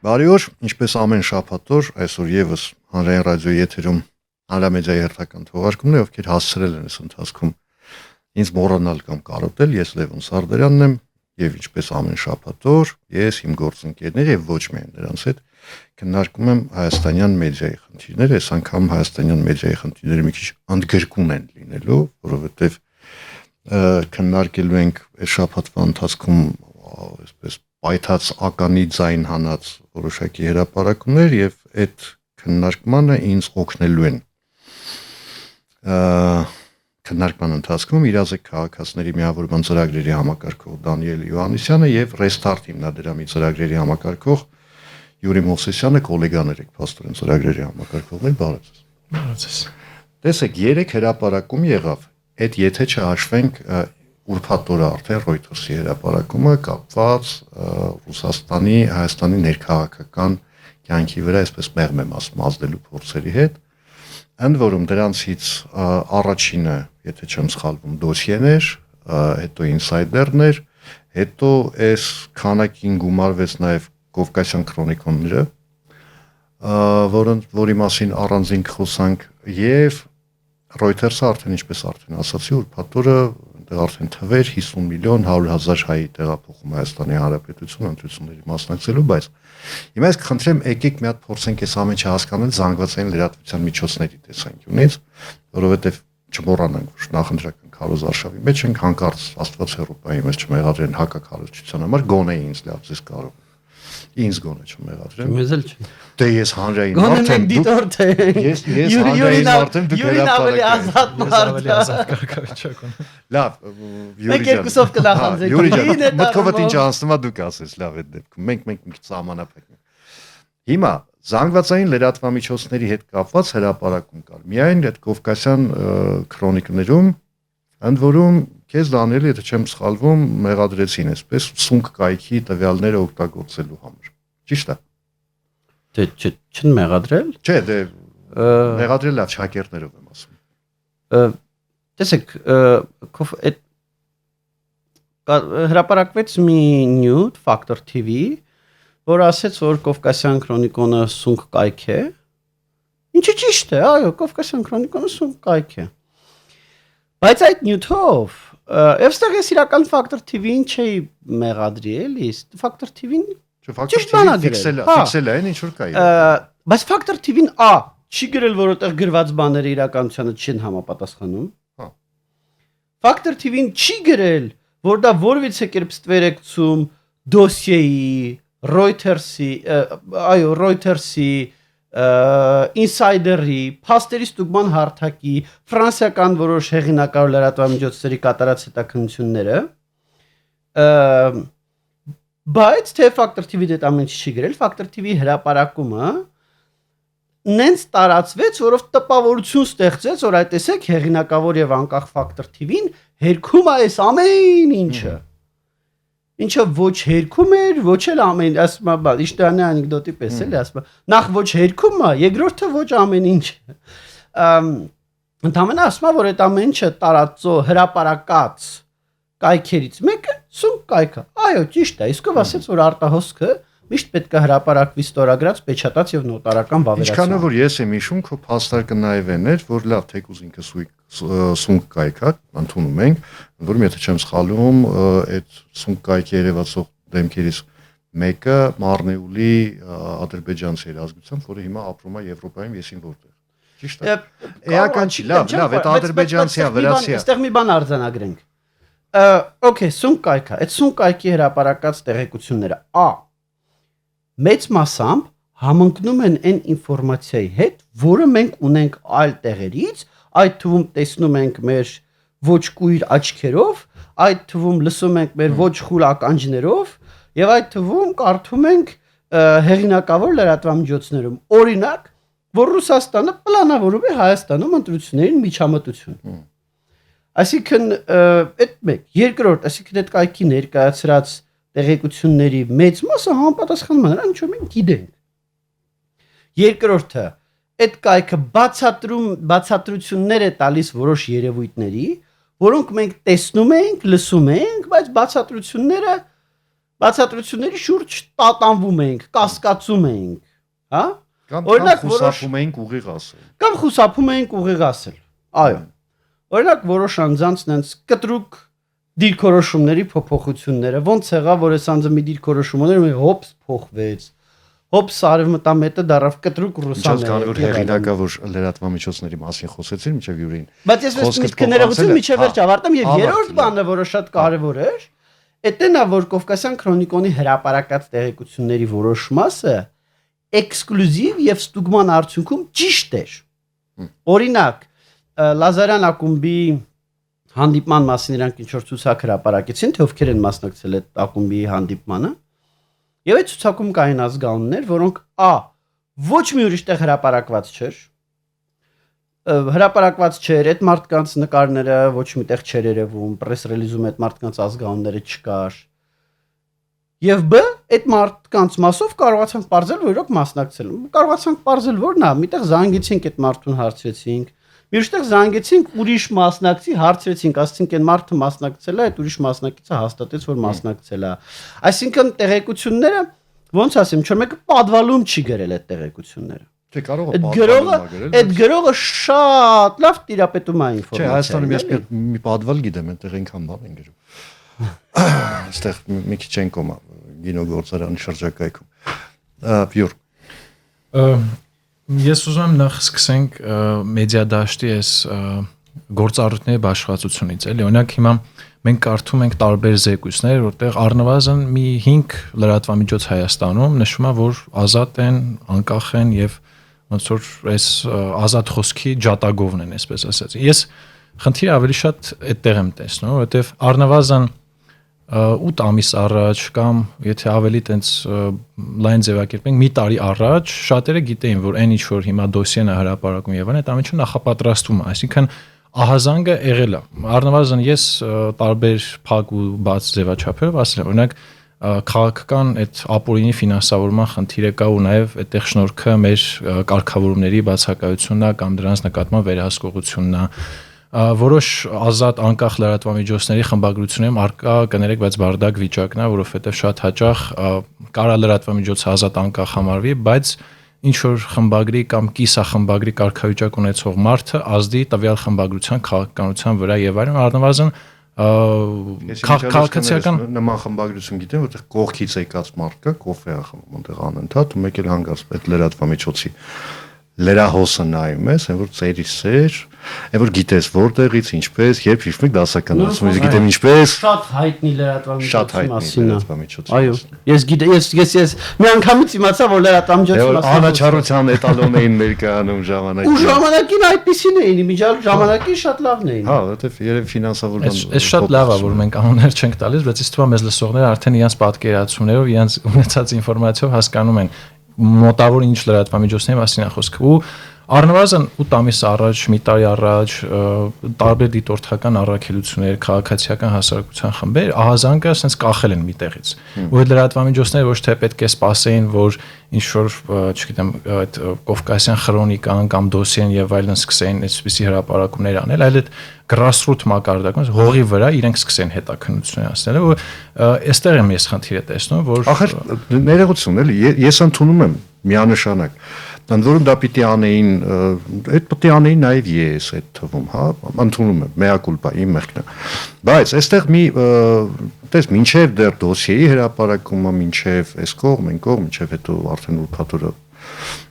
Բարի օր, ինչպես ամեն շաբաթ օր, այսօր եւս հանրային ռադիոյի եթերում հանրամեդիայի հերթական թողարկումն է, ովքեր հասցրել են այս ընթացքում ինձ մոռանալ կամ կարոտել, ես Լևոն Սարդարյանն եմ եւ ինչպես ամեն շաբաթ օր, ես իմ գործընկերներ եւ ոչ միայն նրանց հետ քննարկում եմ հայաստանյան մեդիայի խնդիրները, այս անգամ հայաստանյան մեդիայի խնդիրները մի քիչ ընդգրկուն են լինելու, որովհետեւ քննարկելու ենք այս շաբաթվա ընթացքում այսպես պայթած ականի ձայն հանած որոշակի հրապարակումներ եւ այդ քննարկմանը ինձ օգնելու են քննարկման ընթացքում իրազեկ քաղաքացիների միավորման ծրագրերի համակարգող Դանիել Յոհաննիսյանը եւ Restart հիմնադրամի ծրագրերի համակարգող Յուրի Մովսեսյանը գոլեգաներ եք փաստորեն ծրագրերի համակարգողներ բարև ձեզ։ Բարև ձեզ։ Տեսեք 3 հրապարակում եղավ։ Այդ եթե չհաշվենք ուրբաթ օրը արդեն Reuters-ի հրապարակումը կապված Ռուսաստանի, Հայաստանի ներքաղաքական կյանքի վրա այսպես մեղմեմ ասում ազդելու փորձերի հետ, ընդ որում դրանցից առաջինը, եթե չեմ սխալվում, դոսիեներ, հետո ինսայդերներ, հետո այս քանակին գումարվեց նաև Կովկասյան քրոնիկոնները, որի մասին առանձին խոսանք եւ Reuters-ը արդեն ինչպես արդեն ասացի, ուրբաթ օրը դեռ արդեն թվեր 50 միլիոն 100,000 հայ տեղափոխում Հայաստանի Հանրապետություն ընտրությունների մասնակցելու, բայց հիմա ես կխնդրեմ եկեք մի հատ փորձենք այս ամենը հասկանալ զանգվածային լրատվության միջոցների տեսանկյունից, որովհետեւ չմոռանանք, որ նախընտրական քարոզարշավի մեջ ենք հանկարծ Աստված Եվրոպայի մեջ չմեղադրեն հակակառուցության համար գոնե ինձ լավ ձեզ կարող ինձ գոնե չմեղադրեն։ Մեզ էլ չի։ Դե ես հանրային մարդ եմ, դիտորդ է։ Ես հանրային մարդ եմ, դուք ավելի ազատ մարդ։ Ավելի ազատ կարգավիճակ ունի։ Լավ, Մեկ երկուսով կնախանձեք։ Յուրի ջան, մտքովդ ինչ անցնում է դուք ասես, լավ այդ դեպքում։ Մենք մի քիչ սահմանափակ ենք։ Հիմա զանգվածային լրատվամիջոցների հետ կապված հրապարակում կար։ Միայն այդ Կովկասյան քրոնիկներում, ընդ որում քեզ Դանիել, եթե չեմ սխալվում, մեղադրեցին այսպես սունկ կայքի տվյալները օգտագործելու համար։ Ճիշտ է։ Դե չեն մեղադրել։ Չէ, դե մեղադրել լավ շակերտներով եմ ասում։ Տեսեք, այդ հրապարակվեց մի նյութ Factor TV, որ ասեց, որ Կովկասյան քրոնիկոնը սունկ կայք է։ Ինչը ճիշտ է, այո, Կովկասյան քրոնիկոնը սունկ կայք է։ Բայց այդ նյութով Եվստեղ ես իրական Factor TV-ին չէի մեղադրի, էլի, Factor TV-ին ֆիքսել այն ինչ որ կա։ Բայց Factor TV-ին չի գրել, որ որտեղ գրված բաները իրականությանը չեն համապատասխանում։ Factor TV-ին չի գրել, որ դա որևիցե կերպ ստվեր է գցում դոսիեի, Reuters-ի, այո, Reuters-ի, Insider-ի, փաստերի ստուգման հարթակի, ֆրանսիական որոշ հեղինակավոր լրատվամիջոցների կատարած հետաքննությունները, բայց թե Factor TV-ը դա ամեն ինչ չի գրել, Factor TV-ի հրապարակումը նենց տարածվեց, որով տպավորություն ստեղծեց, որ այդ տեսեք հեղինակավոր եւ անկախ Factor TV-ին հերքում է այս ամեն ինչը։ Ինչը ոչ հերքում էր, ոչ էլ ամեն, ասում եմ, իշտանի անեկդոտի պես էլ ասում եմ, նախ ոչ հերքում է, երկրորդը ոչ ամեն ինչ։ Ընդհանրապես ասում եմ, որ այդ ամեն ինչը տարածո հրապարակած կայքերից մեկը սունկ կայքը։ Այո, ճիշտ է, իսկ ով ասեց, որ արտահոսքը միշտ պետք է հրապարակվի ստորագրած, պեչատած եւ նոտարական վավերացման։ Ինչքանով որ ես եմ հիշում, քո փաստարկը նաեւ էր, որ լավ թեկուզ ինքը սունկ կայք է, ընդունում ենք, որում եթե չեմ սխալվում, այդ սունկ կայքի երևացող դեմքերից մեկը Մարնեուլի ադրբեջանցի երազգությամբ, որը հիմա ապրում է Եվրոպայում, եսին որտեղ։ Ճիշտ է։ Էական չի, լավ, այդ ադրբեջանցիա, վրացիա։ Այստեղ մի բան արձանագրենք։ Okay, սունկ կայքը, այդ սունկ կայքի հրապարակած տեղեկությունները մեծ մասամբ համընկնում են այն ինֆորմացիայի հետ, որը մենք ունենք այլ տեղերից, այդ թվում տեսնում ենք մեր ոչ կույր աչքերով, այդ թվում լսում ենք մեր ոչ խուլ ականջներով եւ այդ թվում կարդում ենք հեղինակավոր լրատվամիջոցներում։ Օրինակ, որ Ռուսաստանը պլանավորում է Հայաստանում ընտրություններին միջամտություն։ Այսինքն այդ մեկ, երկրորդ, այսինքն այդ կայքի ներկայացրած տեղեկությունների մեծ մասը համապատասխանում է նրան, ինչ որ մենք գիտենք։ Երկրորդը, այդ կայքը բացատրություններ է տալիս որոշ երևույթների, որոնք մենք տեսնում ենք, լսում ենք, բայց բացատրությունները բացատրությունների շուրջ տատանվում էինք, կասկածում էինք, հա? Կամ Օրինակ, խուսափում էինք ուղիղ ասել։ Կամ խուսափում էինք ուղիղ ասել։ Այո։ Օրինակ որոշ անձանց նենց կտրուկ դիրքորոշումների փոփոխությունները ոնց եղավ, որ այս անձը մի դիրքորոշում ուներ, մի հոպս փոխվեց։ Հոպս արևմտամետը դարավ կտրուկ ռուսաներ։ Որ հեղինակա որ լրատվամիջոցների մասին խոսեցին մինչև յուրին։ Բայց ես միշտ քննարկություն միջև վերջ ավարտեմ եւ երրորդ բանը, որը շատ կարեւոր էր, էտենա որ Կովկասյան քրոնիկոնի հրապարակած տեղեկությունների որոշ մասը էքսկլյուզիվ եւ ստուգման արդյունքում ճիշտ էր։ Օրինակ Լազարյան ակումբի հանդիպման մասին իրանք ինչ որ ցուցակ հրապարակեցին, թե ովքեր են մասնակցել այդ ակումբի հանդիպմանը։ Եվ այդ ցուցակում կային ազգանուններ, որոնք ոչ մի ուրիշ տեղ հրապարակված չէր։ Հրապարակված չէր այդ մարդկանց նկարները, ոչ մի տեղ չէր երևում, պրես ռելիզում այդ մարդկանց ազգանունները չկար։ Եվ այդ մարդկանց մասով կարողացանք ողջել, որ իրոք մասնակցել։ Կարողացանք ողջել, որ նա միտեղ զանգեցինք այդ մարդուն հարցրեցինք։ Միշտեղ զանգեցինք ուրիշ մասնակցի, հարցրեցինք, ասացինք այն մարդը մասնակցել է, այդ ուրիշ մասնակիցը հաստատեց, որ մասնակցել է։ Այսինքն տեղեկությունները, ոնց ասեմ, չէ՞ մեկը պատվալում չի գրել այդ տեղեկությունները։ Չէ, կարող է պատվալում գրել։ Այդ գրողը շատ լավ տիրապետում է ինֆորմացիա։ Չէ, Հայաստանում ես մի պատվալ գիտեմ, այնտեղ այնքան բան են գրում։ Այստեղ մի քիչ են կոմա գինոգործարանի շրջակայքում։ Յուր։ Ես ուզում եմ նախ սկսենք մեդիա դաշտի այս գործառույթների բաշխվածությունից, էլի։ Օրինակ հիմա մենք կարդում ենք տարբեր զեկույցներ, որտեղ առնվազն մի 5 լրատվամիջոց Հայաստանում նշվում է, որ ազատ են, անկախ են եւ ոնց որ այս ազատ խոսքի ջատագովն են, այսպես ասած։ Ես խնդիրը ավելի շատ այդտեղ եմ տեսնում, որովհետեւ առնվազն 8 ամիս առաջ կամ եթե ավելի տենց լայն ձևակերպենք մի տարի առաջ շատերը գիտեին որ այն ինչ որ հիմա դոսիեն է հրապարակում եւ այդ ամենը նախապատրաստվում է, այսինքն ահազանգը եղել է։ Առնվազն ես տարբեր փակ ու բաց ձևաչափերով ասել եմ, օրինակ քաղաքական այդ ապօրինի ֆինանսավորման խնդիրը կա ու նաեւ այդտեղ շնորհքը մեր կարգավորումների բացակայությունն է կամ դրանց նկատմամբ վերահսկողությունն է։ Որոշ ազատ անկախ լրատվամիջոցների խմբագրություններում արկա կներեք, բայց բարդակ վիճակն է, որովհետև շատ հաճախ կարա լրատվամիջոցը ազատ անկախ համարվի, բայց ինչ որ խմբագրի կամ կիսախմբագրի կարգավիճակ ունեցող մարդը ազդի տվյալ խմբագրության քաղաքականության վրա եւ այլն առնվազն քաղաքացիական նման խմբագրություն գիտեմ, որտեղ կողքից եկած մարդ կա, կոֆե է խմում, այնտեղ անընդհատ ու մեկ էլ հանգած այդ լրատվամիջոցի լրահոսը նայում ես, այն որ ծերից ծեր, այն որ գիտես որտեղից, ինչպես, երբ հիշում եք դասականացում, ես գիտեմ ինչպես։ Շատ հայտնի լրատվամիջոցի մասին է։ Այո, ես գիտեմ, ես մի անգամից իմացա, որ լրատվամիջոցի մասին անաչառության էտալոն էին ներկայանում ժամանակին։ Ու ժամանակին այդպեսին էին, իմիջիալ ժամանակին շատ լավն էին։ Հա, որովհետև երևի ֆինանսավորման Այս շատ լավ է, որ մենք անուններ չենք տալիս, բայց ինձ թվում է մեզ լսողները արդեն իրենց պատկերացումներով, իրենց ունեցած ինֆորմացիայով հասկանում են մոտավոր ինչ լրատվամիջոցների մասին է խոսքը ու առնվազն 8 ամիս առաջ, մի տարի առաջ տարբեր դիտորդական առաքելություններ, քաղաքացիական հասարակության խմբեր ահազանգը ասենց կախել են մի տեղից։ Ու այդ լրատվամիջոցները ոչ թե պետք է սպասեին, որ ինչ որ, չգիտեմ, այդ Կովկասյան քրոնիկան կամ դոսիեն եւ այլն սկսեն այսպիսի հրապարակումներ անել, այլ այդ grassroot մակարդակում հողի վրա իրենք սկսեն հետաքննություններ անցնել ու այստեղ եմ ես խնդիրը տեսնում, որ ախր ներողություն էլի ես ընդունում եմ միանշանակ Ընդ որում դա պիտի անեին, այդ պիտի անեին նաև ես այդ թվում, հա, ընդունում եմ, mea culpa, իմ մեղքն է։ Բայց այստեղ մի տես մինչև դեռ դոսիեի հրապարակումը, մինչև այս կողմ, այն կողմ, մինչև հետո արդեն ուրբաթօրը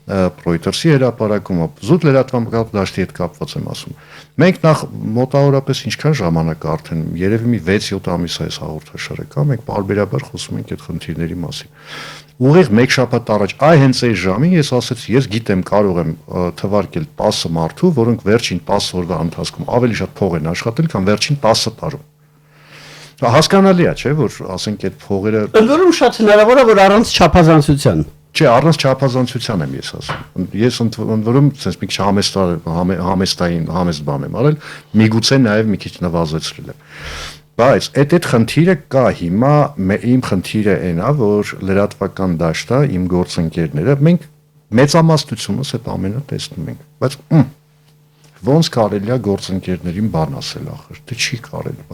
Reuters-ի հրապարակումը, զուտ լրատվամիջոցի դաշտի հետ կապված եմ ասում։ Մենք նախ մոտավորապես ինչքան ժամանակ արդեն, երևի մի 6-7 ամիս այս հաղորդաշարը կա, մենք բարբերաբար խոսում ենք այդ խնդիրների մասին։ Ուղիղ մեկ շաբաթ առաջ, այ հենց այս ժամին ես ասեցի, ես գիտեմ, կարող եմ թվարկել 10 մարդու, որոնք վերջին 10 օրվա ընթացքում ավելի շատ փող են աշխատել, քան վերջին 10 տարում։ Հասկանալի է, չէ՞, որ ասենք այդ փողերը Ընդ որում շատ հնարավոր է, որ առանց չափազանցության Չէ, առանց չափազանցության եմ ես ասում։ Ես ընդ որում sense մի քիչ համեստ բան եմ արել, միգուցե նաև մի քիչ նվազեցրել եմ։ Բայց այդ խնդիրը կա հիմա, իմ խնդիրը այն է, որ լրատվական դաշտը, իմ գործընկերները, մենք մեծամասնությունս այդ ամենը տեսնում ենք, բայց ոնց կարելի է գործընկերներին բան ասել ախր, դե չի կարելի։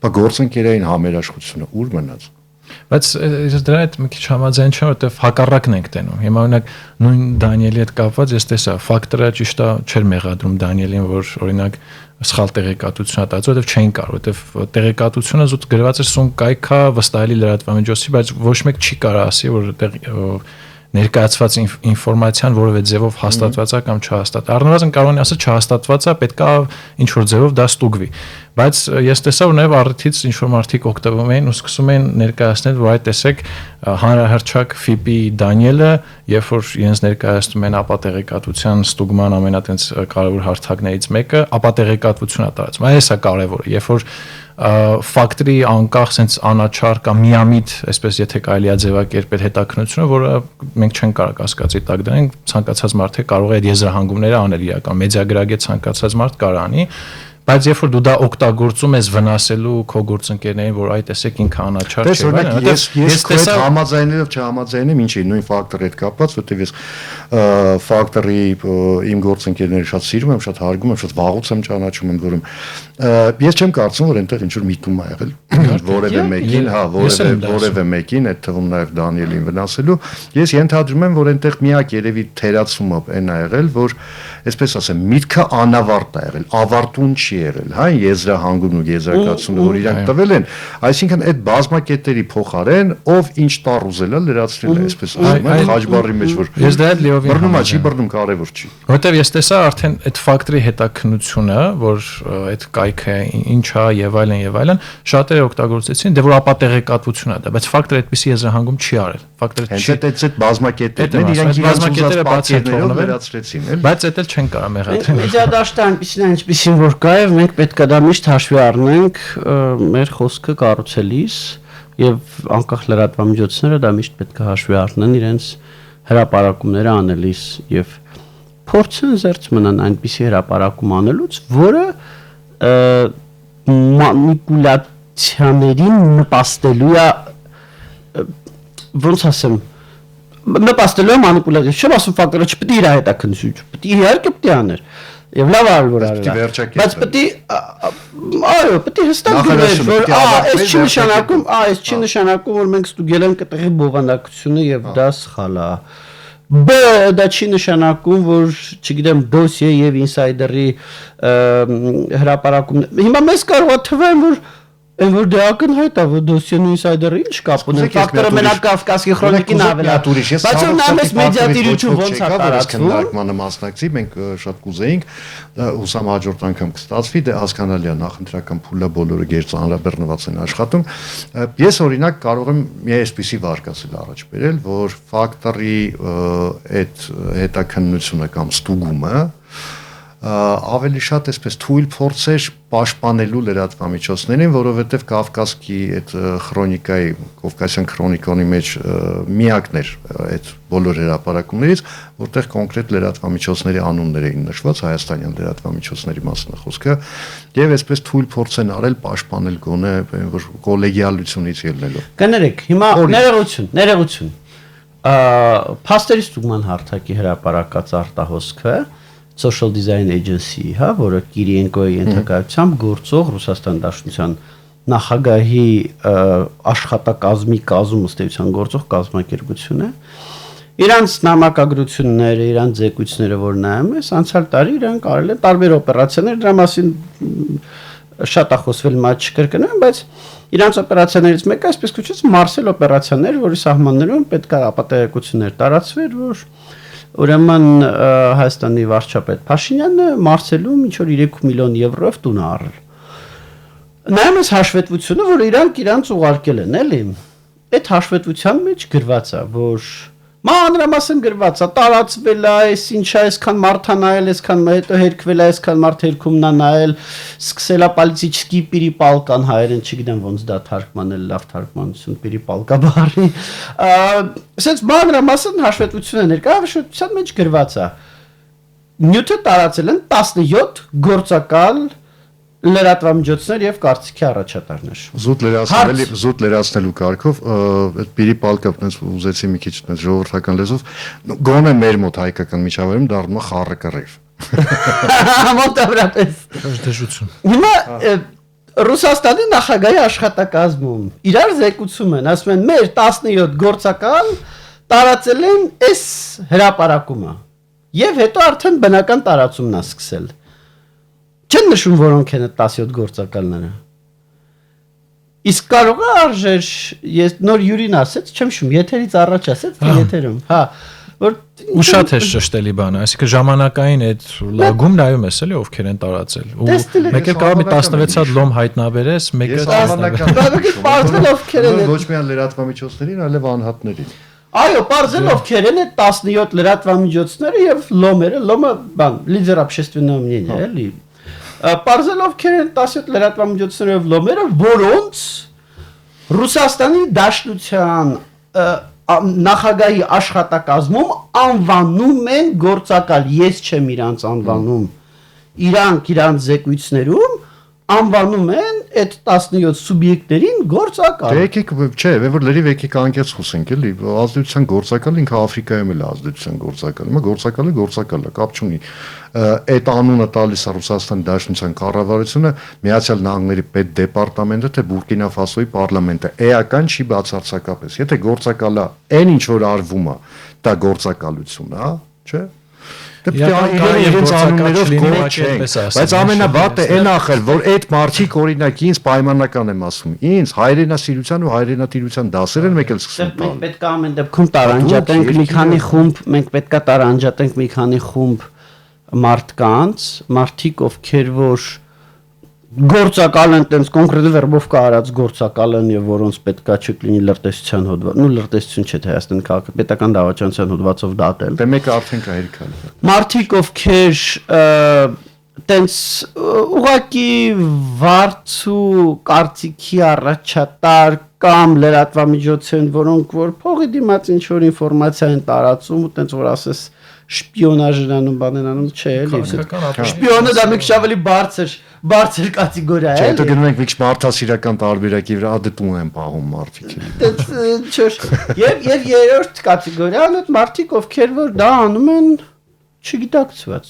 Բա գործընկերային համերաշխությունը ուր մնաց։ Բայց ես դրա հետ մի քիչ համաձայն չեմ, որովհետև հակառակն ենք տենում։ Հիմա օրինակ նույն Դանիելի հետ կապված ես տեսա, ֆակտորը ճիշտ է չէր մեղադրում Դանիելին, որ օրինակ սխալ տեղեկատվություն է տալիս, որովհետև չէին կարող, որովհետև տեղեկատվությունը զուտ գրված էր սուն կայքա վստահելի լրատվամիջոցի, բայց ոչ մեկ չի կարող ասի, որ այդտեղ ներկայացված ինֆորմացիան որևէ ձևով հաստատված է կամ չհաստատ։ Առնվազն կարող են ասել չհաստատված է, պետք է ինչ որ ձևով դա ստուգվի։ Բայց ես տեսա, որ նաև առիթից ինչ որ մարդիկ օգտվում էին ու սկսում էին ներկայացնել, որ այդ տեսեք հանրահռչակ FIP-ի Դանիելը, երբ որ իրենց ներկայացնում են ապատեղեկատվության ստուգման ամենատենց կարևոր հարթակներից մեկը, ապատեղեկատվություն է տարածում։ Այս է կարևորը, երբ որ ֆակտորի անկախ sense անաչար կամ միամիտ, այսպես եթե կարելի է ձևակերպել հետաքննությունը, որը մենք չենք կարող կասկածի տակ դնենք, ցանկացած մարդ կարող է այդ եզրահանգումները անել իրական մեդիագրագետ ցանկացած մարդ կարող անի, բայց երբ որ դու դա օգտագործում ես վնասելու քո գործընկերներին, որ այդ տեսեք ինքը անաչար չէ, ես տեսա համաձայնելով չհամաձայնեմ, ինչի նույն ֆակտորի հետ կապված, որտեղ ես ֆակտորի իմ գործընկերները շատ սիրում եմ, շատ հարգում եմ, շատ վաղուց եմ ճանաչում եմ որում ես չեմ կարծում, որ այնտեղ ինչ որ միտում ա եղել որևէ մեկին, որևէ մեկին, այդ թվում նաև Դանիելին վնասելու, ես ենթադրում եմ, որ այնտեղ միակ երևի թերացումը այն ա եղել, որ այսպես ասեմ, միտքը անավարտ ա եղել, ավարտուն չի եղել, հա, եզրահանգումն ու եզրակացությունը, որ իրանք տվել են, այսինքն այդ բազմակետերի փոխարեն ով ինչ տառ ուզել է լրացրել է, այսպես ասում են, խաչբառի մեջ, որ ես դա հետ լիովին բռնում չի, բռնում կարևոր չի։ Որտեւ ես տեսա արդեն այդ ֆակտորի հետաքննությունը, որ այդ կայքը ինչ է եւ այլն, շատերը օգտագործեցին, դե որ ապատեղեկատվություն է դա, բայց ֆակտորը այդպեսի եզրահանգում չի արել։ Ֆակտորը չի այդ բազմակետերն իրանք բազմակետերը բացի լրացրեցին, էլի։ Բայց դա էլ չեն կարող մեղադրել։ Մեդիադաշտը այնպեսին որ կա եւ մենք պետք է դա միշտ հաշվի առնենք մեր խոսքը կառուցելիս եւ անկախ լրատվամիջոցները դա միշտ պետք է հաշվի առնեն իրենց հրապարակումները անելիս եւ փորձեն զերծ մնան այնպիսի հրապարակում անելուց, որը մանիպուլյացիաներին նպաստելու է ոնց ասեմ նպաստելու մանիպուլյացիա չեմ ասում ֆակտորը չպետք է իր հետաքննություն պետք է իհարկե պետք է աներ եւ լավ արել որ արել բայց պետք է այո պետք է հստակ գրել որ այս չի նշանակում այս չի նշանակում որ մենք ստուգել ենք այդտեղի բովանդակությունը եւ դա սխալ է B դա չի նշանակում որ չգիտեմ դոսիե եւ ինսայդերի հրապարակում հիմա մեզ կարող է թվեն որ որ դա ակնհայտ է որ դոսիեն ինսայդերը ինչ կապ ունեն ֆակտորը մենակ Կավկասի քրոնիկին ավելատուրիշ բայց նամես մեդիատիրություն ոնց է տարածվում քննարկմանը մասնակցի մենք շատ կուզեինք հուսամ հաջորդ անգամ կստացվի դե հասկանալի է նախընտրական փուլը բոլորը գերծանրաբեռնված են աշխատում ես օրինակ կարող եմ մի այսպիսի վարկասել առաջ բերել որ ֆակտորի այդ հետաքննությունը կամ ստուգումը ավելի շատ այսպես թույլ փորձեր պաշտպանելու լրատվամիջոցներին, որովհետև Կավկասի այդ քրոնիկայի, Կովկասյան քրոնիկոնի մեջ միակն էր այդ բոլոր հրապարակումներից, որտեղ կոնկրետ լրատվամիջոցների անուններ էին նշված, հայաստանյան լրատվամիջոցների մասին է խոսքը, եւ այսպես թույլ փորձ են արել պաշտպանել գոնե որ կոլեգիալությունից ելնելով։ Կներեք, հիմա ներողություն։ Փաստերի ստուգման հարթակի հրապարակած արտահոսքը Social Design Agency, հա, որը Կիրիենկոյի ենթակայությամբ գործող Ռուսաստան Դաշնության նախագահի աշխատակազմի կազմում ըստ էության գործող կազմակերպություն է։ Իրանց նամակագրությունները, իրանց զեկույցները, որ նայում ես, անցյալ տարի իրանք արել են տարբեր օպերացիաներ, դրա մասին շատ է խոսվել, մաչ չկրկնեմ, բայց իրանց օպերացիաներից մեկը այսպես կոչված Մարսել օպերացիան էր, որի սահմաններում պետք է ապատեղեկություններ տարածվեր, որ Ուրեմն Հայաստանի վարչապետ Փաշինյանը Մարսելում ինչ որ 3 միլիոն եվրոյով տուն է առել։ Նայում ես հաշվետվությունը, որ իրանք ուղարկել են, էլի։ Այդ հաշվետվության մեջ գրված է, որ մանրամասն գրված է, տարածվել է, ինչ է, այսքան մարդ նայել, այսքան հետո հերկվել է, այսքան մարդ հերքում նայել, սկսել է պոլիտիկի պիրիպալկան հայերեն, չգիտեմ ոնց դա թարգմանել, լավ թարգմանություն պիրիպալկա բառի։ Ասենց մանրամասն հաշվետվությունը ներկա հաշվետվության մեջ գրված է։ Նյութը տարածել են 17 գործակալ լրատվամիջոցներ եւ կարծիքի առաջատարներ։ Զուտ լրացնելու կարգով այդ պիրիպալկը այնպես ուզեցի մի քիչ այնպես ժողովրդական լեզվով գոնե մեր մոտ հայկական միջավայրում դառնում է խառը կռիվ։ Մոտավորապես։ Դժություն։ Հիմա Ռուսաստանի նախագահի աշխատակազմում իրար զեկուցում են, ասում են մեր 17 գործակալ տարածել են այս հրապարակումը եւ հետո արդեն բնական տարածումն է սկսել։ Չեն նշում որոնք են այդ 17 գործակալները։ Իսկ կարող է արժեր, ես նոր Յուրին ասեց, չեմ շում, եթերից առաջ ասեց, թե եթերում, հա, որ ու շատ է ճշտելի բանը, այսինքն ժամանակային այդ լագում նայում ես էլի ովքեր են տարածել։ Ու մեկ էլ կարող է 16 հատ լոմ հայտնաբերես, մեկը պարզել ովքեր են։ Ոչ միայն լրատվամիջոցներին, այլև անհատներին։ Այո, պարզել ովքեր են այդ 17 լրատվամիջոցները եւ լոմերը, լոմը բան, լիդեր общественного мнения, էլի։ Պարզել ովքեր են 17 լրատվամիջոցները եւ լոմերը, որոնց Ռուսաստանի Դաշնության նախագահի աշխատակազմում անվանում են գործակալ, ես չեմ իրանց անվանում, իրանց զեկույցներում անվանում են այդ 17 սուբյեկտերին գործակալ։ Դե եկեք, չէ, որ լրիվ եկեք անկեղծ խոսենք, էլի, ազդեցության գործակալ ինքը Աֆրիկայում էլ է ազդեցության գործակալ։ Հիմա գործակալը գործակալ է, կապ չունի։ Այդ անունը տալիս է Ռուսաստանի Դաշնության կառավարությունը, Միացյալ Նահանգների պետդեպարտամենտը, թե Բուրկինա Ֆասոյի պարլամենտը։ Էական չի բացարձակապես։ Եթե գործակալը այն ինչ որ արվում է, դա գործակալություն է, չէ՞։ Իրենց անուններով կոչ չեն, բայց ամենավատը այն ախր, որ այդ մարդիկ օրինակ ինձ պայմանական եմ ասում, ինձ հայրենասիրության ու հայրենատիրության դասեր են մեկ էլ սկսում տալ։ Մենք պետք է ամեն դեպքում տարանջատենք մի քանի խումբ, մենք պետք է տարանջատենք մի քանի խումբ մարդկանց, մարդիկ ովքեր որ գործակալ են, տենց կոնկրետ վերբով կարած գործակալ են եւ որոնց պետքա չլինի լրտեսության հոդված, նու լրտեսություն չէ թե Հայաստանի քաղաքապետական դավաճանության հոդվածով դատել։ Դե մեկը արդեն կա հերիքալ։ Մարդիկ ովքեր տենց ուղակի վարձու կարծիքի առաջատար կամ լրատվամիջոց են, որոնք որ փողի դիմաց ինչ որ ինֆորմացիա են տարածում ու տենց որ ասես շպիոնաժ են անում, բան են անում, չէ, էլի։ Շպիոնը դա մի քիչ ավելի բարձր կատեգորիա է։ Չէ, դու գնում եք մի քիչ մարդասիրական տարբերակի վրա դդում են պահում մարդիկ։ Եվ երրորդ կատեգորիան այդ մարդիկ ովքեր որ դա անում են չգիտակցված։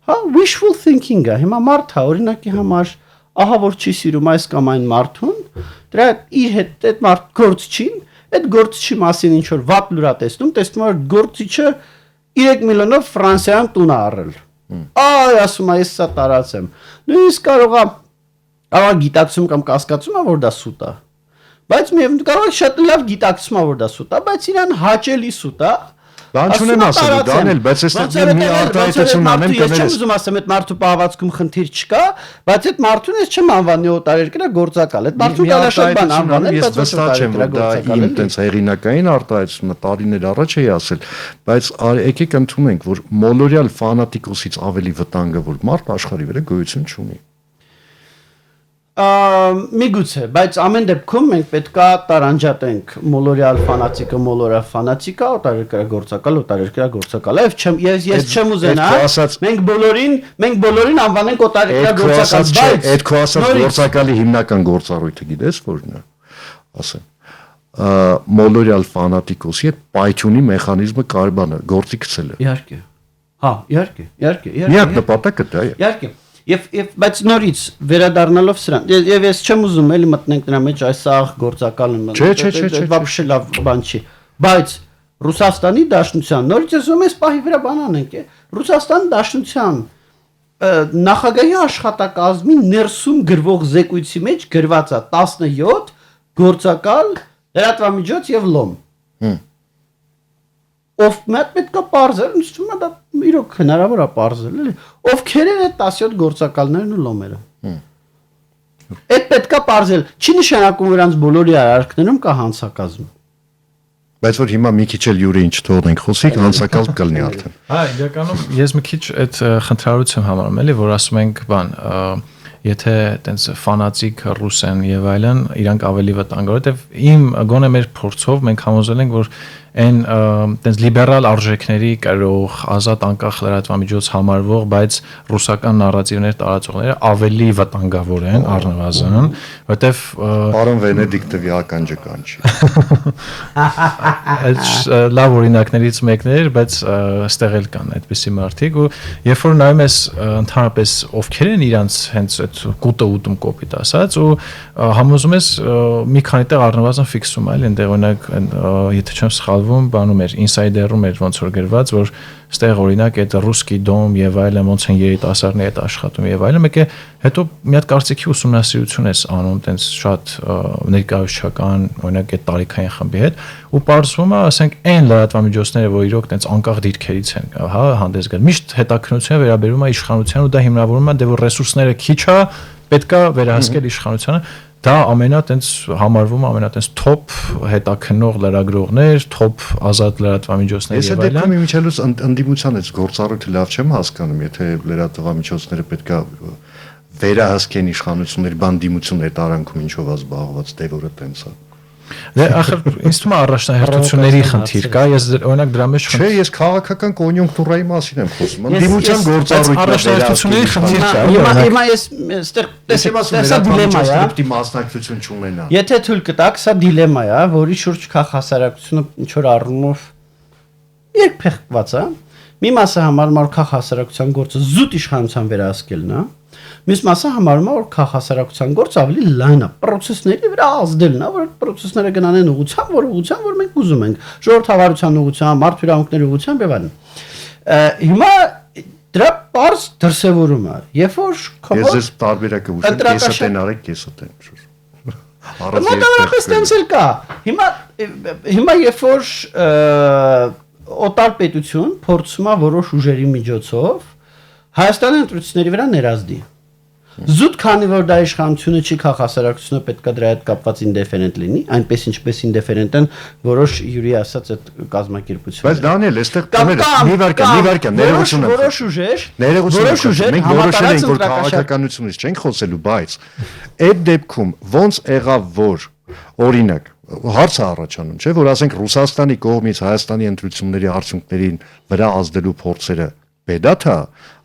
Հա, wishful thinking-ը, հիմա մարդը օրինակի համար ահա որ չի սիրում այս կամ այն մարդուն, դրա իր հետ այդ մարդ գործչին, այդ գործչի մասին ինչ որ վատ լուր է տեսնում որ գործիչը 3 միլիոնով Ֆրանսիայում տուն է առել։ Այ ասում է, ես սա տարածեմ։ Նույնիսկ կարող է գիտակցում կամ կասկածում է որ դա սուտ է։ Բայց միևնույն կարող է շատ լավ գիտակցում է որ դա սուտ է, բայց իրան հաճելի սուտ է։ Բան չունեմ ասելու, Դանիել, բայց այստեղ մի արտահայտություն անեմ կներես։ Ես չեմ ուզում ասեմ այդ մարդու պահվածքում խնդիր չկա, բայց այդ մարդուն ես չեմ անվանի օտարերկրյա գործակալ։ Այդ մարդուն դա շատ բան անվանել, բայց ես վստահ չեմ որ դա իմ տենց հերինակային արտահայտությունը տարիներ առաջ էի ասել, բայց եկեք ընդունենք, որ մոլորյալ ֆանատիկոսից ավելի վտանգավոր մարդ աշխարհի վրա գոյություն չունի։ Միգուցե, բայց ամեն դեպքում մենք պետքա տարանջատենք մոլորյալ ֆանատիկը, մոլորյալ ֆանատիկա, օտարերկրյա գործակալ։ Ես չեմ ուզենա, մենք բոլորին անվանենք օտարերկրյա գործակալ, բայց այդ քո ասած գործակալի հիմնական գործառույթը գիտես որն է, ասեմ, մոլորյալ ֆանատիկոսի այդ պայթյունի մեխանիզմը կարբանը գործի գցելը։ Իհարկե։ Հա, իհարկե։ Միակ նպատակը դա է։ Իհարկե։ Եվ բայց նորից վերադառնալով սրան, եւ ես չեմ ուզում էլի մտնենք դրա մեջ այս աղ գործակալը, вообще լավ բան չի, բայց Ռուսաստանի Դաշնության նորից ասում ես պահի վրա բան անենք, Ռուսաստանի Դաշնության նախագահի աշխատակազմի ներսում գրվող զեկույցի մեջ գրված է 17 գործակալ լրատվամիջոց եւ լոմ։ Ով մեծ պետք է բարձել, ինձ դա իրոք հնարավոր է բարձել, էլի։ Ովքեր են այդ 17 գործակալներն ու լոմերը։ Այդ պետք է բարձել, չի նշանակում որ նրանց բոլորի արարքներում կա հանցակազմ։ Բայց որ հիմա մի քիչ էլ յուրին չթողնենք խոսիկ, հանցակազմ կլինի արդեն։ Հա, իրականում ես մի քիչ այդ խնդրարություն համարում էլի, որ ասում ենք բան, եթե այտենց ֆանատիկ ռուս են եւ այլն, իրանք ավելի վտանգավոր, որովհետեւ իմ գոնե մեր փորձով մենք համոզել ենք, որ այն տենց լիբերալ արժեքների կրող ազատ անկախ լրատվամիջոց համարվող, բայց ռուսական նարատիվներ տարածողները ավելի վտանգավոր են առնվազն, որտեվ Պարոն Վենեդիկտովի ականջը կանչի։ Այդ լավ օրինակներից մեկն էր, բայց այստեղ էլ կան այդպիսի մարդիկ ու երբ որ նայում ես ընդհանրապես ովքեր են իրանց հենց այդ կուտը ուտում կոպիտ ասած ու համոզում ես մի քանի տեղ առնվազն ֆիքսում այլ այնտեղ օրինակ եթե չեմ սխալվում բանում էր ինսայդերում էր ոնց որ գրված որ այստեղ օրինակ այդ ռուսկի դոմ եւ այլն ոնց են երիտասարդների հետ աշխատում եւ այլն մեկը հետո մի հատ կարծիքի ուսումնասիրություն ես անում տենց շատ ներկայացչական օրինակ այդ տարիքային խմբի հետ ու պարզվում է ասենք այն լրատվամիջոցները որ իրոք տենց անկախ դիրքերից են հա հանդես գալ միշտ հետաքննությունը վերաբերում է իշխանության ու դա հիմնավորվում է դե որ ռեսուրսները քիչ է պետքա վերահսկել իշխանությունը դա ամենատենց համարվում ամենատենց top հետաքննող լրագրողներ, top ազատ լրատվամիջոցներ եւ այլն։ Ես այդ դեպքում իմիջիալուց ընդդիմության այդ գործառույթը լավ չեմ հասկանում, եթե լրատվամիջոցները պետքա վերահսկեն իշխանությունների բանդիմություն այդ արանքում ինչով է զբաղված, դե որը տենց է։ Դե ախր ինձ թվում է առաջնահերթությունների խնդիր կա, ես օրինակ դրա մեջ Չէ, ես քաղաքական կոնյունկտուրայի մասին եմ խոսում, ընդդիմության գործառույթը առաջնահերթությունների խնդիր կա։ Հիմա ես այստեղ տեսա դիլեմա է, պետք է մասնակցություն չունենա։ Եթե թույլ կտաք, սա դիլեմա է, որի շուրջ քաղաքասարակությունը ինչ որ առումով երկփեղկված է։ Մի մասը համարում է որ քաղաքասարակության գործը զուտ իշխանության վերահսկելն է։ Մյուս մասը համարում է որ քաղաքասարակության գործը ավելի լայն է, process-ների վրա ազդելն է, որ այդ process-ները գնանեն ուղղությամբ, որ մենք ուզում ենք, ժողովրդավարության ուղղությամբ, մարդու իրավունքների ուղղությամբ եւ այլն։ Հիմա դրա բարձ դրսևորում է, երբ որ ես ես տարբերակը ուզում եմ, կեսը տեն արեք, կեսը տեն շուտ։ Մոտավորապես տենց էլ կա։ Հիմա երբ որ օտար պետություն փորձում է որոշ ուժերի միջոցով Հայաստանի ընտրությունների վրա ներազդի։ Զուտ քանի որ դա իշխանությունը չի քաղաքասարակությունը պետք է դրա հետ կապված ինդիֆերենտ լինի, այնպես ինչպես ինդիֆերենտ են որոշ յուրի ասած այդ կազմակերպությունները։ Բայց Դանիել, այստեղ մի վարքան, ներողություն եմ։ Որոշ ուժեր, մենք որոշել ենք որ քաղաքականությունից չենք խոսելու, բայց այդ դեպքում ոնց եղավ որ օրինակ հարց է առաջանում, չէ՞, որ ասենք Ռուսաստանի կողմից Հայաստանի ընտրությունների արդյունքներին վրա ազդելու փորձերը Պետաթա,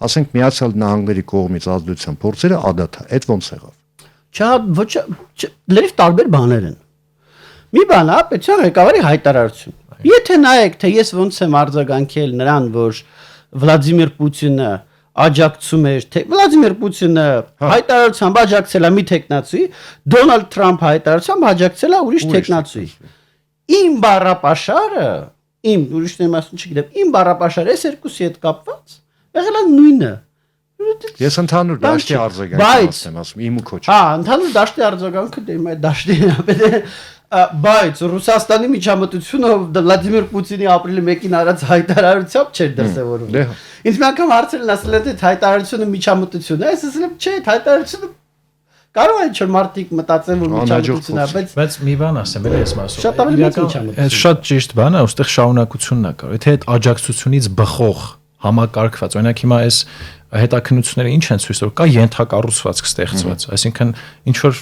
ասենք Միացյալ Նահանգների կողմից ազդեցության փորձերը ադաթա, այդ ոնց եղավ։ Չէ, ոչ, լրիվ տարբեր բաներ են։ Մի բան է, պետության ղեկավարի հայտարարություն։ Եթե նայեք, թե ես ոնց եմ արձագանքել նրան, որ Վլադիմիր Պուտինը աջակցում էր, թե Վլադիմիր Պուտինը հայտարարությամբ աջակցել է մի տեխնացուի, Դոնալդ Թրամփ հայտարարությամբ աջակցել է ուրիշ տեխնացուի։ Իմ բառապաշարը Իմ ուրիշների մասին չգիտեմ, իմ բառապաշարը այս երկուսի հետ կապված եղել է նույնը։ Ես ընդհանուր դաշտի արձագանք եմ ասում, իմ ու քո չէ։ Հա, ընդհանուր դաշտի արձագանքը դե իմ այդ դաշտին է, բայց Ռուսաստանի միջամտությունը Վլադիմիր Պուտինի ապրիլի 1-ին արած հայտարարությամբ չէր դրսևորվում։ Ինձ մի անգամ հարցել են ասել թե հայտարարությունը միջամտություն է, ես ասել եմ չէ, հայտարարությունը Կարող է ինչ-որ մարդիկ մտածեն որ միջամտություն է, բայց մի բան ասեմ, էլ ես մասով։ Շատ ավելի մեծ միջամտություն։ Այս շատ ճիշտ բան է, ուստեղ շարունակությունն է կարող։ Եթե այդ աջակցությունից բխող համակարգված, օրինակ հիմա այս հետաքննությունները ինչ են ցույց տալու, կա ենթակառուցվածք ստեղծված, այսինքն ինչ որ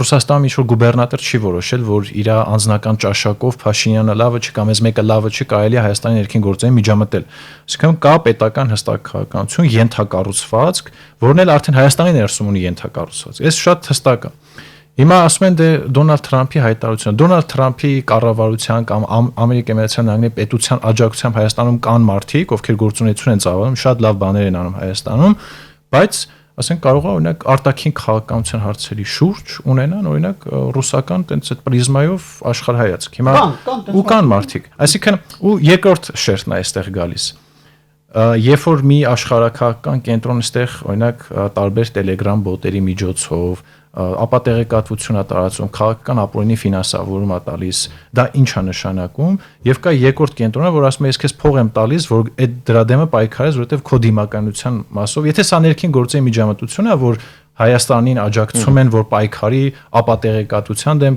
Ռուսաստանում ինչ որ գուբերնատոր չի որոշել, որ իր անձնական ճաշակով Փաշինյանը լավը չի կամ այս մեկը լավը չի, կարելի է Հայաստանի ներքին գործերին միջամտել։ Այսինքն կա պետական հստակ քաղաքականություն, ենթակառուցվածք, որն էլ արդեն Հայաստանի ներսում ունի ենթակառուցվածք։ Այս շատ հստակ է։ Հիմա ասում են դե Դոնալդ Թրամփի հայտարարությունը, Դոնալդ Թրամփի կառավարության կամ Ամերիկայի Միացյալ Նահանգների պետության աջակցությամբ Հայաստանում կան մարդիկ, ովքեր գործունեություն են ծավալում, շատ լավ բաներ են անում Հայաստանում, բայց ասենք կարող է օրինակ արտաքին քաղաքականության հարցերի շուրջ ունենան օրինակ ռուսական տենց այդ պրիզմայով աշխարհայացք։ Հիմա ու կան մարդիկ, այսինքն ու երկրորդ շերտն է այստեղ գալիս։ Երբ որ մի աշխարհակահաղական կենտրոն այստեղ օրինակ տարբեր Telegram բոտերի միջոցով ապա տեղեկատվություն է տարածում, քաղաքական ապօրինի ֆինանսավորում է տալիս, դա ինչ է նշանակում, եւ կա երկրորդ կենտրոնը, որ ասում է, ես քեզ փող եմ տալիս, որ այդ դրա դեմը պայքարես, որովհետեւ քո դիմականության մասով, եթե սա ներքին գործերի միջամտություն է, որ Հայաստանին աջակցում են, որ պայքարի ապա տեղեկատվության դեմ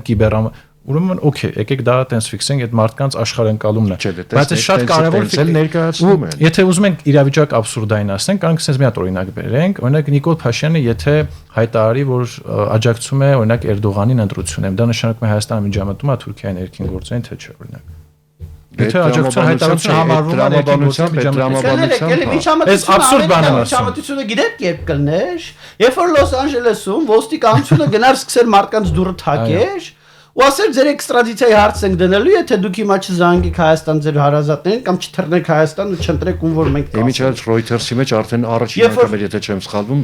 ուրեմն օքեյ, եկեք դա տենց ֆիքսենք, այդ մարդկանց աշխարհընկալումն է։ Բայց է շատ կարևոր ներկայացնում են։ Եթե ուզում ենք իրավիճակ աբսուրդային ասենք, կարող ենք ասես մի հատ օրինակ բերենք, օրինակ Նիկոլ Փաշինյանը եթե հայտարարի, որ աջակցում է օրինակ Էրդողանին ընտրություններին, դա նշանակում է Հայաստանը միջամտում է Թուրքիայի ներքին գործերին, թե չէ օրինակ։ Եթե աջակցության հայտարարությունը համարվում է դրամաբանության, Այս աբսուրդ բան եմ ասում։ միջամտությունը գիտեք երբ կլներ, երբ որ Լոս Անջելեսում ոստիկանությունը գնար սկսել մարդկանց դուրը թակեր, ու ասել ձեր էքստրադիցիայի հարցը ենք դնելու, եթե դուք հիմա չզանգեք Հայաստան ձեր հարազատներին կամ չթռնեք Հայաստան ու չընտրեք ում որ մենք Իմիջիայլ Reuters-ի մեջ արդեն առաջին անգամ եթե չեմ սխալվում,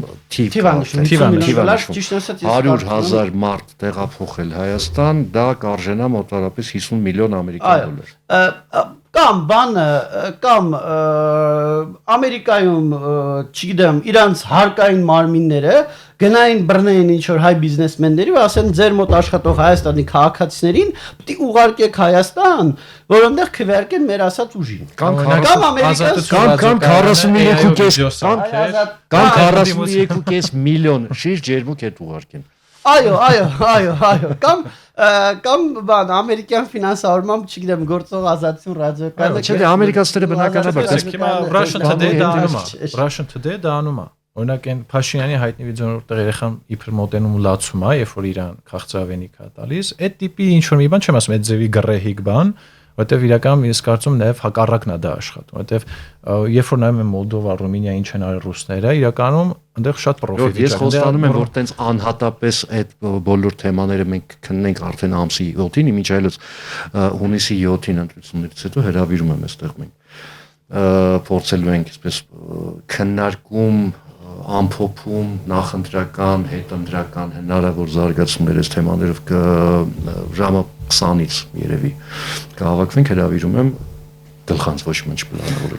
$100,000 մարդ տեղափոխել Հայաստան, դա կարժենա մոտավորապես $50 միլիոն $50. Կամ Ամերիկայում, չգիտեմ, իրանց հարկային մարմինները գնային բռնեին ինչ որ հայ բիզնեսմենների ու ասեն ձեր մոտ աշխատող Հայաստանի քաղաքացիներին պետք է ուղարկեք Հայաստան, որոնտեղ քվեարկեն մեր ասած ուժին։ Կամ Ամերիկան կամ 43.5 միլիոն շիշ ջերմուկ հետ ուղարկեն։ Այո, կամ բան ամերիկյան ֆինանսավորմամբ, չգիտեմ, գործող ազատություն ռադիոկայանը։ Չէ, ամերիկացիները բնականաբար Russian Today դա անում է։ Օրինակ այն Փաշինյանի հայտնի վիդեոն որտեղ երեխան իբր մոտենում ու լացում է, երբ որ իրան քաղցրավենիք է տալիս, այդ տիպի ինչ որ մի բան չեմ ասում, այդ ձևի գրեհիկ բան, որտեղ իրականում ես կարծում նաև հակառակն է դա աշխատում, որտեղ երբ որ նայում եմ Մոլդովա, Ռումինիա ինչ են արել ռուսները, իրականում այնտեղ շատ պրոֆիտ է։ Ես խոստանում եմ, որ տենց անհատապես այդ բոլոր թեմաները մենք քննենք արդեն ամսի 7-ին, իմիջայլոց հունիսի 7-ին ընտրություններից հետո հրավիրում եմ այստեղ մենք փորձելու ենք այսպես քննարկում ամփոփում նախընտրական, հետընտրական հնարավոր զարգացումներ այս թեմաներով ժամը 20-ից երևի կհավաքվենք, հրավիրում եմ գլխանց ոչ մնչ պլանավորը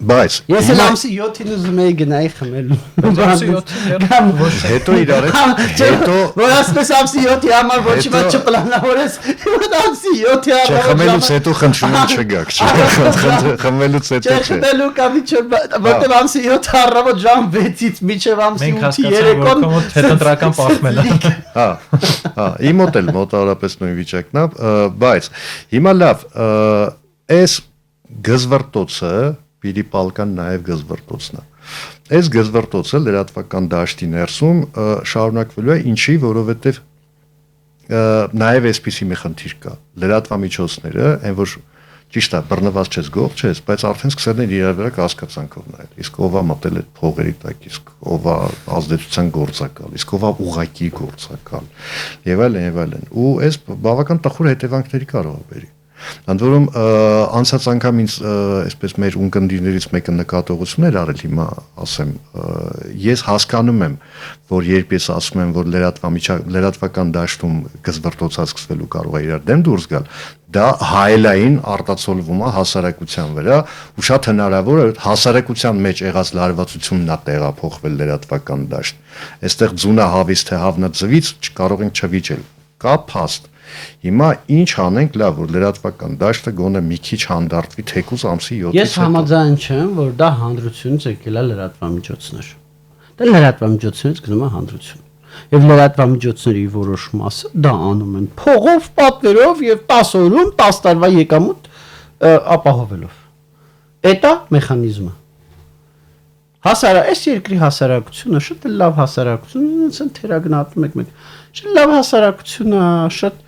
բայց ես էլ ամսի 7-ին ուզում եի գնայի խմելու հետո իրարից հետո որ ասես ամսի 7-ի համար ոչ մի բան չպլանավորես որ ամսի 7-ի համար խմելուց հետո խնդրում եմ չգաք խմելուց հետո չէ խմելու կամ ինչ որտեղ ամսի 7-ը առավոտ ժամ 6-ից մինչև ամսի 8-ի երեկոն հետընտրական պահմեն հա իմ մոտ էլ մոտավորապես նույն վիճակն է բայց հիմա լավ այս գզվրտոցը Պիտի պալկան նաև գզվրտոցն է։ Այս գզվրտոցը լրատվական դաշտի ներսում շարունակվելու է ինչի, որովհետև նաև այսպիսի մի խնդիր կա։ Լրատվամիջոցները, այն որ ճիշտ է, բռնված չես գող չես, բայց արդեն սկսել են իրար վրա կասկածանքով նայել։ Իսկ ով է մտել այդ փողերի տակ, իսկ ով է ազդեցության գործակալ, իսկ ով է ուղղակի գործակալ, եւ այլն։ Ու այս բավական տխուր հետևանքների կարող է բերի։ Ընդ որում անցած անգամ ինձ այսպես մեր ունկնդիրներից մեկը նկատողություններ արել հիմա ասեմ ես հասկանում եմ որ երբ ես ասում եմ որ լրատվական դաշտում գզվրտոցած սկսվելու կարող է իրար դեմ դուրս գալ դա հայելային արտացոլվում է հասարակության վրա ու շատ հնարավոր է հասարակության մեջ եղած լարվածությունն է տեղափոխվել լրատվական դաշտ այստեղ ձունա հավից թե հավնա ձվից կարող ենք չվիճել կա փաստ Հիմա ինչ անենք լավ որ լրատվական դաշտը գոնե մի քիչ հանդարտվի թեկուզ ամսի 7-ից Ես համաձայն չեմ որ դա հանդրությունից եկել է լրատվամիջոցներ Դա լրատվամիջոցներից գնում է հանդրություն Եվ լրատվամիջոցների որոշ մասը դա անում են փողով, պատվերով եւ 10 օրում 10 տարվա եկամուտ ապահովելով Էտա մեխանիզմը Այս երկրի հասարակությունը շատ լավ հասարակություն ոնց են թերագնահատում եք մեկ շատ լավ հասարակություն է շատ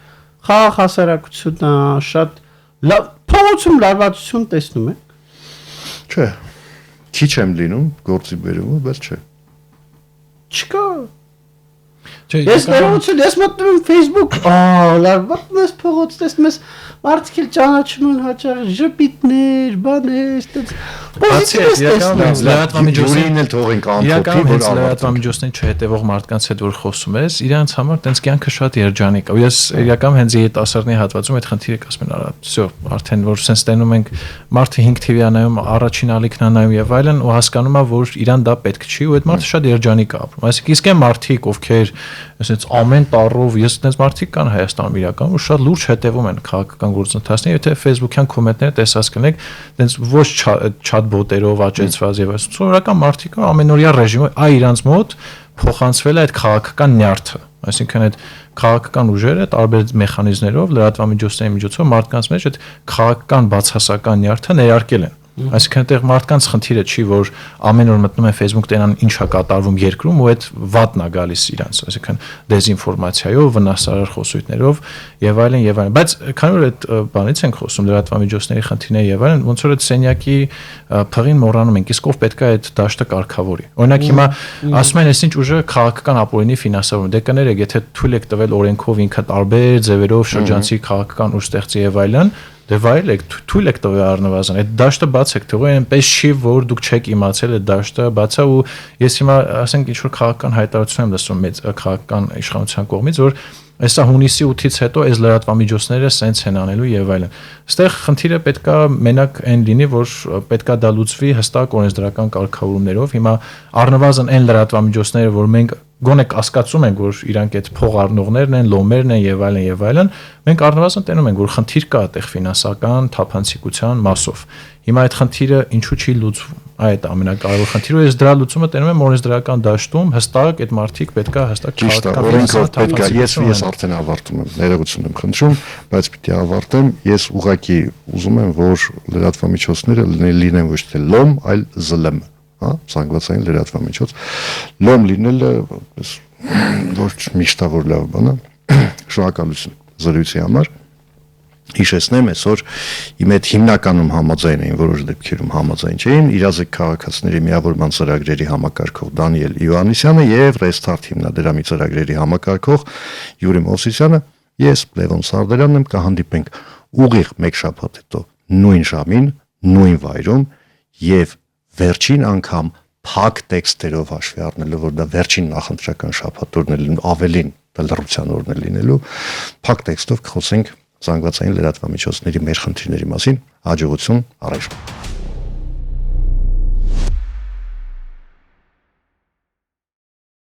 խաղաղ հասարակություն է շատ լավ փողոցում լարվածություն տեսնում եք Չէ քիչ եմ լինում գործի բերումը բայց չէ Չկա Ես ներողություն ես մտնում եմ Facebook լարված ես փողոց տեսնում ես մարդիկ էլ ճանաչում են հաճախ ժպիտներ բաներ լրատվամիջոցներն էլ թողենք ամփոփի որ լրատվամիջոցներին չհետևող մարդկանց հետ որ խոսում ես իրանց համար տենց կյանքը շատ երջանիկ է ու ես իրական հենց երիտասարդների հատվածում այդ խնդիրը ասում են արա всё արդեն որ sense տենում ենք մարդը 5 TV-ա նայում առաջին ալիքն է նայում եւ այլն ու հասկանում է որ իրան դա պետք չի ու այդ մարդը շատ երջանիկ է ապրում այսինքն իսկ այն մարդիկ ովքեր ասենց ամեն տարով ես այդպես մարդիկ կան Հայաստանում իրական ու շատ լուրջ հետևում են քաղաքական գործընթացներին եթե Facebook-յան կոմենտները տեսած կնեք այդպես ոչ չաթ-բոտերով աճեցված եւ այս սովորական մարդիկ ամենօրյա ռեժիմը իրանց մոտ փոխանցվել է այդ քաղաքական նյարդը այսինքն այդ քաղաքական ուժերը տարբեր մեխանիզմներով լրատվամիջոցների միջոցով մարդկանց մեջ այդ քաղաքական բացասական նյարդը ներարկել են Այսինքն այդտեղ մարդկանց խնդիրը չի, որ ամեն օր մտնում են Facebook տենան ինչա կատարվում երկրում ու այդ վատն է գալիս իրանց, այսինքն դեզինֆորմացիայով, վնասարար խոսույթներով եւ այլն, բայց քանի որ այդ բանից ենք խոսում, լրատվամիջոցների խնդիրները եւ այլն, ոնց որ այդ սենյակի փղին մոռանում ենք, իսկ ով պետք է այդ դաշտը կարգավորի։ Օրինակ հիմա ասում են, այսինչ ուժը քաղաքական ապօրինի ֆինանսավորում, դե կներեք, եթե թույլ եք տվել օրենքով ինքը տարբեր ձևերով շրջանցի քաղաքական ուժ ստեղծի եւ այլն, դե վայել եք, թույլ եք տվել առնվազն, այդ դաշտը բաց եք թողել, այնպես չի, որ դուք չեք իմացել այդ դաշտը բաց է ու ես հիմա ասենք ինչ որ քաղաքական հայտարարություն եմ լսում մեծ քաղաքական իշխանության կողմից, որ Այսա հունիսի 8-ից հետո այս լրատվամիջոցները սենց են անելու եւ այլն։ Այստեղ խնդիրը պետքա մենակ այն լինի, որ պետքա դա լուծվի հստակ օրենսդրական կարգավորումներով։ Հիմա առնվազն այն լրատվամիջոցները, որ մենք գոնե կասկածում ենք, որ իրանք այդ փող առնողներն են, լոմերն են եւ այլն, մենք առնվազն տենում ենք, որ խնդիր կա այդտեղ ֆինանսական թափանցիկության մասով։ Հիմա այդ խնդիրը ինչու չի լուծվում։ Այդ ամենակարևոր խնդիրը ես դրա լուծումը տենում եմ օրենսդրական դաշտում, հստակ այդ մարդիկ պետքա հստակ քաղաքական ես արդեն ավարտում եմ, ներողություն եմ խնդրում, բայց պիտի ավարտեմ, ես ուղղակի ուզում եմ, որ լրատվամիջոցները լինեն ոչ թե լոմ, այլ ԶԼՄ, հա, զանգվածային լրատվամիջոց։ Լոմ լինելը ոչ միշտավոր լավ բան է։ Շնորհակալություն զրույցի համար։ Հիշեցնեմ այսօր իմ այդ հիմնականում համաձայն էին, որոշ դեպքերում համաձայն չէին, իրազեկ քաղաքացիների միավորման ծրագրերի համակարգող Դանիել Իվանիսյանը եւ Restart հիմնադրամի ծրագրերի համակարգող Յուրի Մովսիսյանը, ես Լևոն Սարդարյանն եմ, կհանդիպենք ուղիղ մեկ շաբաթ հետո նույն ժամին, նույն վայրում եւ վերջին անգամ փակ տեքստերով հաշվի առնելով, որ դա վերջին նախընտրական շաբաթօրն է լինելու, ավելին դա լրության օրն է լինելու, փակ տեքստով կխոսենք զանգվածային լրատվամիջոցների մեր խնդիրների մասին, հաջողություն, առայժմ։